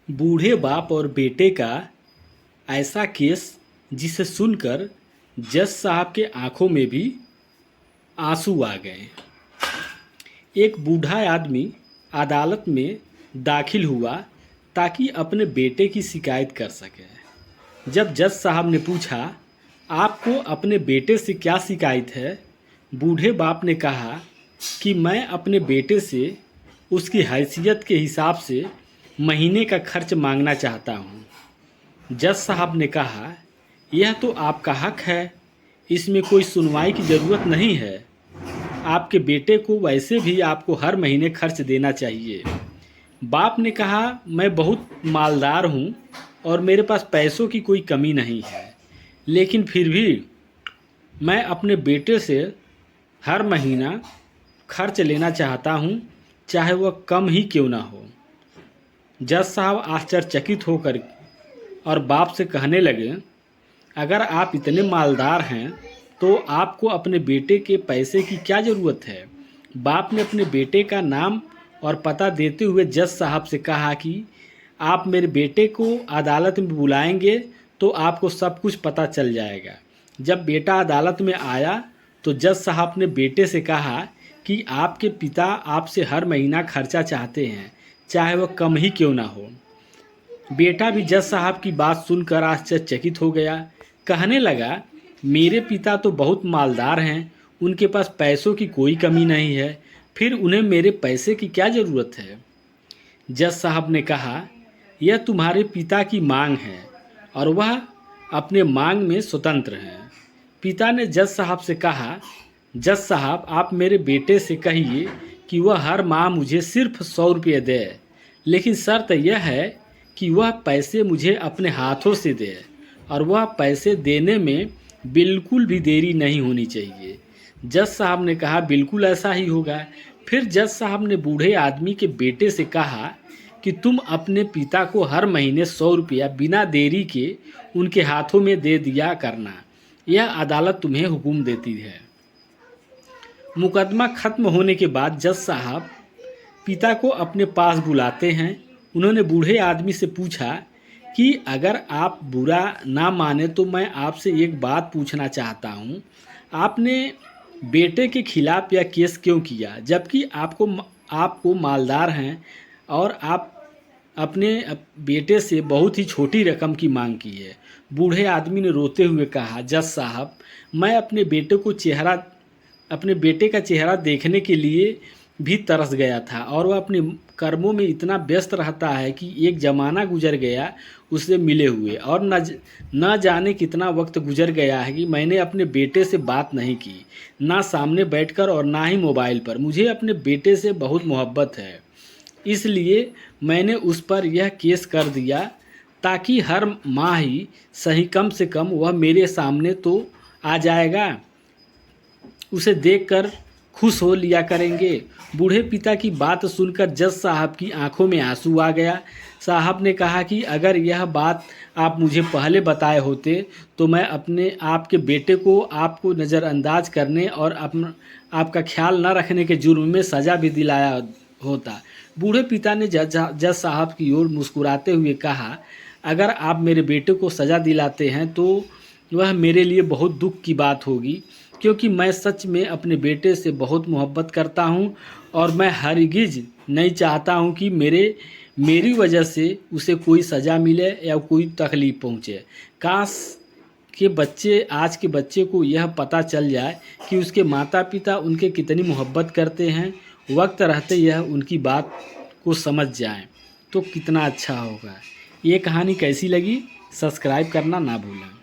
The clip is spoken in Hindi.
बूढ़े बाप और बेटे का ऐसा केस जिसे सुनकर जज साहब के आंखों में भी आंसू आ गए। एक बूढ़ा आदमी अदालत में दाखिल हुआ ताकि अपने बेटे की शिकायत कर सके। जब जज साहब ने पूछा, आपको अपने बेटे से क्या शिकायत है? बूढ़े बाप ने कहा कि मैं अपने बेटे से उसकी हैसियत के हिसाब से महीने का खर्च मांगना चाहता हूँ। जज साहब ने कहा, यह तो आपका हक है, इसमें कोई सुनवाई की ज़रूरत नहीं है। आपके बेटे को वैसे भी आपको हर महीने खर्च देना चाहिए। बाप ने कहा, मैं बहुत मालदार हूँ और मेरे पास पैसों की कोई कमी नहीं है, लेकिन फिर भी मैं अपने बेटे से हर महीना खर्च लेना चाहता हूँ, चाहे वह कम ही क्यों ना हो। जज साहब आश्चर्यचकित होकर और बाप से कहने लगे, अगर आप इतने मालदार हैं तो आपको अपने बेटे के पैसे की क्या ज़रूरत है? बाप ने अपने बेटे का नाम और पता देते हुए जज साहब से कहा कि आप मेरे बेटे को अदालत में बुलाएंगे तो आपको सब कुछ पता चल जाएगा। जब बेटा अदालत में आया तो जज साहब ने बेटे से कहा कि आपके पिता आपसे हर महीना खर्चा चाहते हैं, चाहे वह कम ही क्यों ना हो। बेटा भी जज साहब की बात सुनकर आश्चर्यचकित हो गया। कहने लगा, मेरे पिता तो बहुत मालदार हैं, उनके पास पैसों की कोई कमी नहीं है, फिर उन्हें मेरे पैसे की क्या ज़रूरत है? जज साहब ने कहा, यह तुम्हारे पिता की मांग है और वह अपने मांग में स्वतंत्र हैं। पिता ने जज साहब से कहा, जज साहब, आप मेरे बेटे से कहिए कि वह हर माह मुझे सिर्फ 100 रुपये दे, लेकिन शर्त यह है कि वह पैसे मुझे अपने हाथों से दे और वह पैसे देने में बिल्कुल भी देरी नहीं होनी चाहिए। जज साहब ने कहा, बिल्कुल ऐसा ही होगा। फिर जज साहब ने बूढ़े आदमी के बेटे से कहा कि तुम अपने पिता को हर महीने 100 रुपया बिना देरी के उनके हाथों में दे दिया करना, यह अदालत तुम्हें हुक्म देती है। मुकदमा खत्म होने के बाद जज साहब पिता को अपने पास बुलाते हैं। उन्होंने बूढ़े आदमी से पूछा कि अगर आप बुरा ना माने तो मैं आपसे एक बात पूछना चाहता हूँ, आपने बेटे के खिलाफ़ यह केस क्यों किया, जबकि आपको मालदार हैं और आप अपने बेटे से बहुत ही छोटी रकम की मांग की है? बूढ़े आदमी ने रोते हुए कहा, जज साहब, मैं अपने बेटे का चेहरा देखने के लिए भी तरस गया था और वह अपने कर्मों में इतना व्यस्त रहता है कि एक ज़माना गुजर गया उससे मिले हुए, और न जाने कितना वक्त गुजर गया है कि मैंने अपने बेटे से बात नहीं की, ना सामने बैठकर और ना ही मोबाइल पर। मुझे अपने बेटे से बहुत मोहब्बत है, इसलिए मैंने उस पर यह केस कर दिया ताकि हर माह ही सही कम से कम वह मेरे सामने तो आ जाएगा, उसे देखकर खुश हो लिया करेंगे। बूढ़े पिता की बात सुनकर जज साहब की आंखों में आंसू आ गया। साहब ने कहा कि अगर यह बात आप मुझे पहले बताए होते तो मैं अपने आपके बेटे को आपको नज़रअंदाज करने और आपका ख्याल न रखने के जुर्म में सज़ा भी दिलाया होता। बूढ़े पिता ने जज साहब की ओर मुस्कुराते हुए कहा, अगर आप मेरे बेटे को सज़ा दिलाते हैं तो वह मेरे लिए बहुत दुख की बात होगी, क्योंकि मैं सच में अपने बेटे से बहुत मोहब्बत करता हूं और मैं हरगिज़ नहीं चाहता हूं कि मेरी वजह से उसे कोई सज़ा मिले या कोई तकलीफ़ पहुंचे। काश के आज के बच्चे को यह पता चल जाए कि उसके माता पिता उनके कितनी मोहब्बत करते हैं, वक्त रहते यह उनकी बात को समझ जाएं तो कितना अच्छा होगा। ये कहानी कैसी लगी, सब्सक्राइब करना ना भूलें।